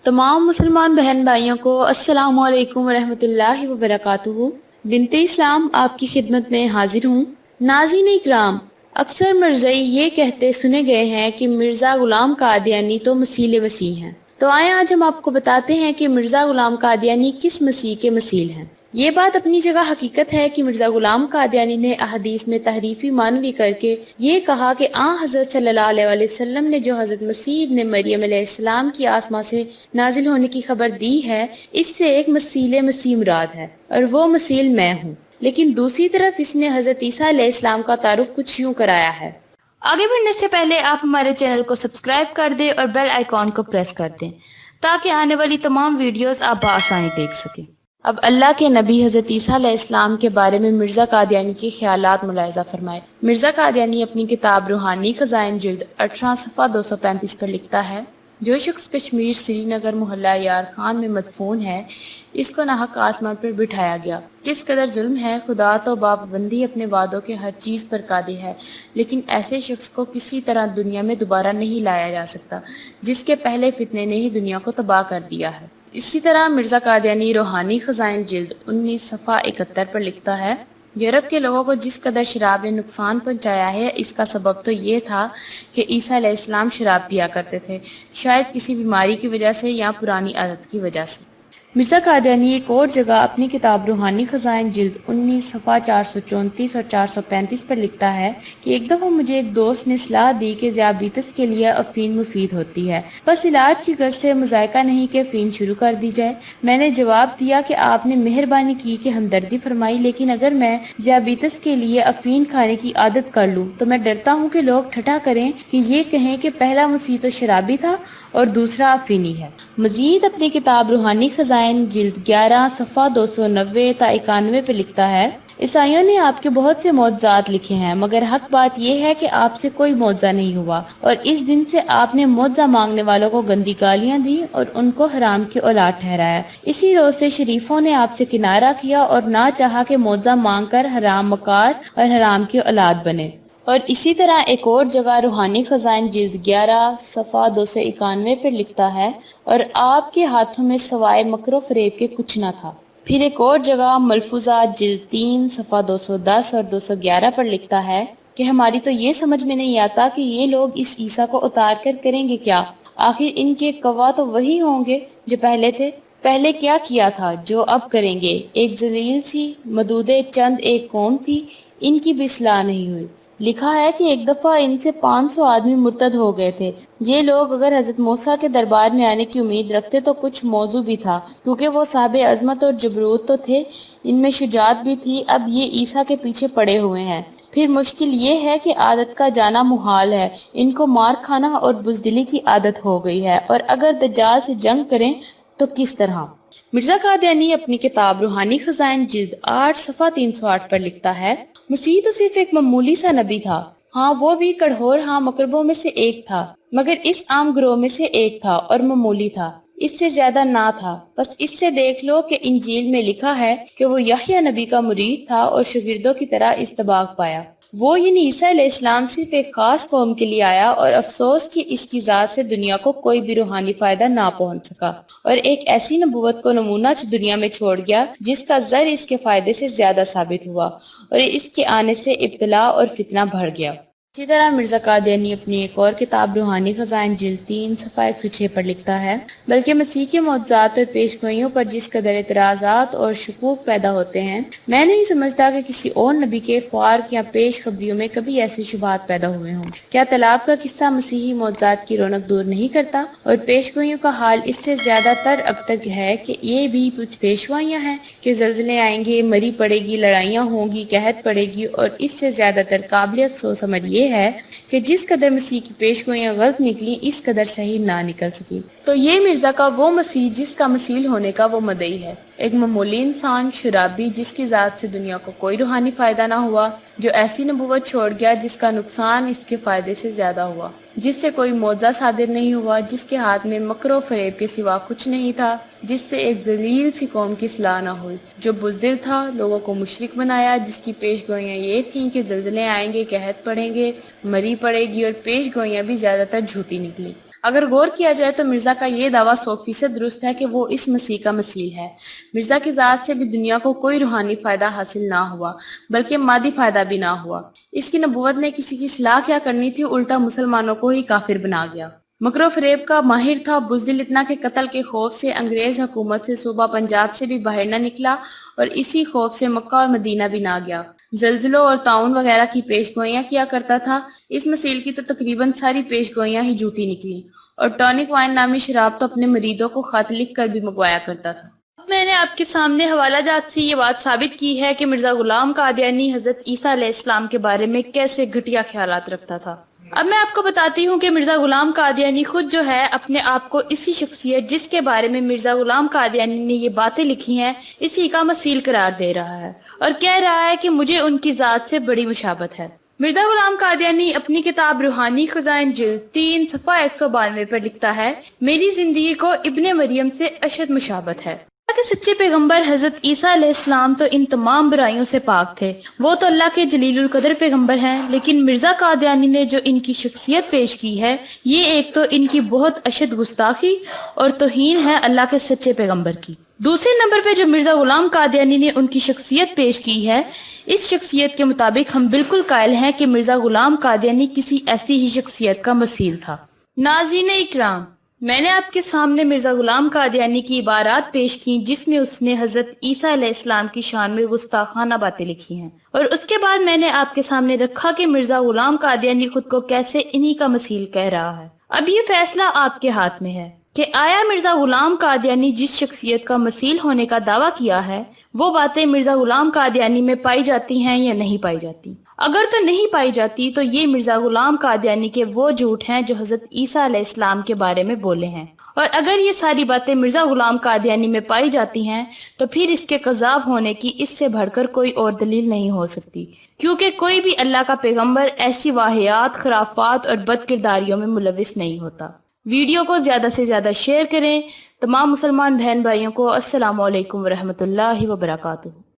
تمام مسلمان بہن بھائیوں کو السلام علیکم ورحمۃ اللہ وبرکاتہ۔ بنت اسلام آپ کی خدمت میں حاضر ہوں۔ ناظرین اکرام، اکثر مرزائی یہ کہتے سنے گئے ہیں کہ مرزا غلام قادیانی تو مسیح مسیح ہیں۔ تو آئیں آج ہم آپ کو بتاتے ہیں کہ مرزا غلام قادیانی کس مسیح کے مثیل ہیں۔ یہ بات اپنی جگہ حقیقت ہے کہ مرزا غلام قادیانی نے احادیث میں تحریفی معنوی کر کے یہ کہا کہ حضرت صلی اللہ علیہ وسلم نے جو حضرت مسیح ابن مریم علیہ السلام کی آسمان سے نازل ہونے کی خبر دی ہے، اس سے ایک مسیح مراد ہے اور وہ مسیل میں ہوں۔ لیکن دوسری طرف اس نے حضرت عیسیٰ علیہ السلام کا تعارف کچھ یوں کرایا ہے۔ آگے بڑھنے سے پہلے آپ ہمارے چینل کو سبسکرائب کر دیں اور بیل آئیکن کو پریس کر دیں تاکہ آنے والی تمام ویڈیوز آپ بآسانی دیکھ سکیں۔ اب اللہ کے نبی حضرت عیسیٰ علیہ السلام کے بارے میں مرزا قادیانی کے خیالات ملاحظہ فرمائے۔ مرزا قادیانی اپنی کتاب روحانی خزائن جلد 18 صفحہ 235 پر لکھتا ہے، جو شخص کشمیر سری نگر محلہ یار خان میں مدفون ہے، اس کو ناحق آسمان پر بٹھایا گیا۔ کس قدر ظلم ہے! خدا تو پابندی اپنے وعدوں کے ہر چیز پر قادر ہے، لیکن ایسے شخص کو کسی طرح دنیا میں دوبارہ نہیں لایا جا سکتا جس کے پہلے فتنے نے ہی دنیا کو تباہ کر دیا ہے۔ اسی طرح مرزا قادیانی روحانی خزائن جلد 19 صفحہ 71 پر لکھتا ہے، یورپ کے لوگوں کو جس قدر شراب نے نقصان پہنچایا ہے، اس کا سبب تو یہ تھا کہ عیسیٰ علیہ السلام شراب پیا کرتے تھے، شاید کسی بیماری کی وجہ سے یا پرانی عادت کی وجہ سے۔ مرزا قادیانی ایک اور جگہ اپنی کتاب روحانی خزائن جلد 19 صفحہ 434 اور 435 پر لکھتا ہے کہ ایک دفعہ مجھے ایک دوست نے صلاح دی کہ ذیابیطس کے لیے افین مفید ہوتی ہے، بس علاج کی غرض سے مذائقہ نہیں کہ افین شروع کر دی جائے۔ میں نے جواب دیا کہ آپ نے مہربانی کی کہ ہمدردی فرمائی، لیکن اگر میں ذیابیطس کے لیے افین کھانے کی عادت کر لوں تو میں ڈرتا ہوں کہ لوگ ٹھٹھا کریں کہ یہ کہیں کہ پہلا مسیح تو شرابی تھا اور دوسرا افینی ہے۔ مزید اپنی کتاب روحانی خزائن جلد 11 صفحہ 290 تا 91 پہ لکھتا ہے، عیسائیوں نے آپ کے بہت سے معجزات لکھے ہیں، مگر حق بات یہ ہے کہ آپ سے کوئی معجزہ نہیں ہوا، اور اس دن سے آپ نے معجزہ مانگنے والوں کو گندی گالیاں دی اور ان کو حرام کی اولاد ٹھہرایا۔ اسی روز سے شریفوں نے آپ سے کنارہ کیا اور نہ چاہا کہ معجزہ مانگ کر حرام مکار اور حرام کی اولاد بنے۔ اور اسی طرح ایک اور جگہ روحانی خزائن جلد 11 صفحہ 291 پر لکھتا ہے، اور آپ کے ہاتھوں میں سوائے مکر و فریب کے کچھ نہ تھا۔ پھر ایک اور جگہ ملفوظات جلد 3 صفحہ 210 اور 211 پر لکھتا ہے کہ ہماری تو یہ سمجھ میں نہیں آتا کہ یہ لوگ اس عیسیٰ کو اتار کر کریں گے کیا؟ آخر ان کے گواہ تو وہی ہوں گے جو پہلے تھے۔ پہلے کیا کیا تھا جو اب کریں گے؟ ایک ذلیل سی مدودے چند ایک قوم تھی، ان کی بھی اصلاح نہیں ہوئی۔ لکھا ہے کہ ایک دفعہ ان سے 500 آدمی مرتد ہو گئے تھے۔ یہ لوگ اگر حضرت موسیٰ کے دربار میں آنے کی امید رکھتے تو کچھ موضوع بھی تھا، کیونکہ وہ صاحب عظمت اور جبروت تو تھے، ان میں شجاعت بھی تھی۔ اب یہ عیسیٰ کے پیچھے پڑے ہوئے ہیں۔ پھر مشکل یہ ہے کہ عادت کا جانا محال ہے، ان کو مار کھانا اور بزدلی کی عادت ہو گئی ہے، اور اگر دجال سے جنگ کریں تو کس طرح؟ مرزا قادیانی اپنی کتاب روحانی خزائن جلد 8 صفحہ 308 پر لکھتا ہے، مسیح تو صرف ایک معمولی سا نبی تھا، ہاں وہ بھی کڑھور مقربوں میں سے ایک تھا، مگر اس عام گروہ میں سے ایک تھا اور معمولی تھا، اس سے زیادہ نہ تھا۔ بس اس سے دیکھ لو کہ انجیل میں لکھا ہے کہ وہ یحییٰ نبی کا مرید تھا اور شاگردوں کی طرح استباق پایا۔ وہ یعنی عیسیٰ علیہ السلام صرف ایک خاص قوم کے لیے آیا، اور افسوس کہ اس کی ذات سے دنیا کو کوئی بھی روحانی فائدہ نہ پہنچ سکا، اور ایک ایسی نبوت کو نمونہ دنیا میں چھوڑ گیا جس کا زر اس کے فائدے سے زیادہ ثابت ہوا، اور اس کے آنے سے ابتلا اور فتنہ بڑھ گیا۔ اسی طرح مرزا قادیانی اپنی ایک اور کتاب روحانی خزائن جلد 3 صفحہ 106 پر لکھتا ہے، بلکہ مسیح کے معجزات اور پیش گوئیوں پر جس قدر اعتراضات اور شکوک پیدا ہوتے ہیں، میں نہیں سمجھتا کہ کسی اور نبی کے خوار یا پیش خبریوں میں کبھی ایسے شبہات پیدا ہوئے ہوں۔ کیا طلاق کا قصہ مسیحی معجزات کی رونق دور نہیں کرتا؟ اور پیش گوئیوں کا حال اس سے زیادہ تر اب تک ہے کہ یہ بھی کچھ پیشوائیاں ہیں کہ زلزلے آئیں گے، مری پڑے گی، لڑائیاں ہوں گی، قحط پڑے گی، اور اس سے زیادہ تر قابل افسوس عمل یہ ہے کہ جس قدر مسیح کی پیش گوئیاں غلط نکلی، اس قدر صحیح نہ نکل سکی۔ تو یہ مرزا کا وہ مسیح جس کا مسیل ہونے کا وہ مدعی ہے، ایک معمولی انسان، شرابی، جس کی ذات سے دنیا کو کوئی روحانی فائدہ نہ ہوا، جو ایسی نبوت چھوڑ گیا جس کا نقصان اس کے فائدے سے زیادہ ہوا، جس سے کوئی معجزہ صادر نہیں ہوا، جس کے ہاتھ میں مکر و فریب کے سوا کچھ نہیں تھا، جس سے ایک ذلیل سی قوم کی اصلاح نہ ہوئی، جو بزدل تھا، لوگوں کو مشرک بنایا، جس کی پیش گوئیاں یہ تھیں کہ زلزلے آئیں گے، قحط پڑیں گے، مری پڑے گی، اور پیش گوئیاں بھی زیادہ تر جھوٹی نکلی۔ اگر غور کیا جائے تو مرزا کا یہ دعویٰ 100% درست ہے کہ وہ اس مسیح کا مسیح ہے۔ مرزا کی ذات سے بھی دنیا کو کوئی روحانی فائدہ حاصل نہ ہوا بلکہ مادی فائدہ بھی نہ ہوا۔ اس کی نبوت نے کسی کی اصلاح کیا کرنی تھی، الٹا مسلمانوں کو ہی کافر بنا گیا۔ مکر و فریب کا ماہر تھا، بزدل اتنا کہ قتل کے خوف سے انگریز حکومت سے صوبہ پنجاب سے بھی باہر نہ نکلا اور اسی خوف سے مکہ اور مدینہ بھی نہ گیا۔ زلزلوں اور طاعون وغیرہ کی پیش گوئیاں کیا کرتا تھا۔ اس مسیل کی تو تقریباً ساری پیش گوئیاں ہی جھوٹی نکلی، اور ٹونک وائن نامی شراب تو اپنے مریدوں کو خط لکھ کر بھی منگوایا کرتا تھا۔ میں نے آپ کے سامنے حوالہ جات سے یہ بات ثابت کی ہے کہ مرزا غلام قادیانی حضرت عیسیٰ علیہ السلام کے بارے میں کیسے گھٹیا خیالات رکھتا تھا۔ اب میں آپ کو بتاتی ہوں کہ مرزا غلام قادیانی خود جو ہے اپنے آپ کو اسی شخصیت جس کے بارے میں مرزا غلام قادیانی نے یہ باتیں لکھی ہیں اسی کا مثیل قرار دے رہا ہے، اور کہہ رہا ہے کہ مجھے ان کی ذات سے بڑی مشابہت ہے۔ مرزا غلام قادیانی اپنی کتاب روحانی خزائن جلد 3 صفحہ 192 پر لکھتا ہے، میری زندگی کو ابن مریم سے اشد مشابہت ہے۔ اللہ کے سچے پیغمبر حضرت عیسیٰ علیہ السلام تو ان تمام برائیوں سے پاک تھے، وہ تو اللہ کے جلیل القدر پیغمبر ہیں، لیکن مرزا قادیانی نے جو ان کی شخصیت پیش کی ہے یہ ایک تو ان کی بہت اشد گستاخی اور توہین ہے اللہ کے سچے پیغمبر کی۔ دوسرے نمبر پہ جو مرزا غلام قادیانی نے ان کی شخصیت پیش کی ہے، اس شخصیت کے مطابق ہم بالکل قائل ہیں کہ مرزا غلام قادیانی کسی ایسی ہی شخصیت کا مثیل تھا۔ ناظرین اکرام، میں نے آپ کے سامنے مرزا غلام قادیانی کی عبارات پیش کی جس میں اس نے حضرت عیسیٰ علیہ السلام کی شان میں گستاخانہ باتیں لکھی ہیں، اور اس کے بعد میں نے آپ کے سامنے رکھا کہ مرزا غلام قادیانی خود کو کیسے انہی کا مثیل کہہ رہا ہے۔ اب یہ فیصلہ آپ کے ہاتھ میں ہے کہ آیا مرزا غلام قادیانی جس شخصیت کا مثیل ہونے کا دعویٰ کیا ہے وہ باتیں مرزا غلام قادیانی میں پائی جاتی ہیں یا نہیں پائی جاتی۔ اگر تو نہیں پائی جاتی تو یہ مرزا غلام قادیانی کے وہ جھوٹ ہیں جو حضرت عیسیٰ علیہ السلام کے بارے میں بولے ہیں، اور اگر یہ ساری باتیں مرزا غلام قادیانی میں پائی جاتی ہیں تو پھر اس کے کذاب ہونے کی اس سے بڑھ کر کوئی اور دلیل نہیں ہو سکتی، کیونکہ کوئی بھی اللہ کا پیغمبر ایسی واہیات، خرافات اور بد کرداریوں میں ملوث نہیں ہوتا۔ ویڈیو کو زیادہ سے زیادہ شیئر کریں۔ تمام مسلمان بہن بھائیوں کو السلام علیکم ورحمۃ اللہ وبرکاتہ۔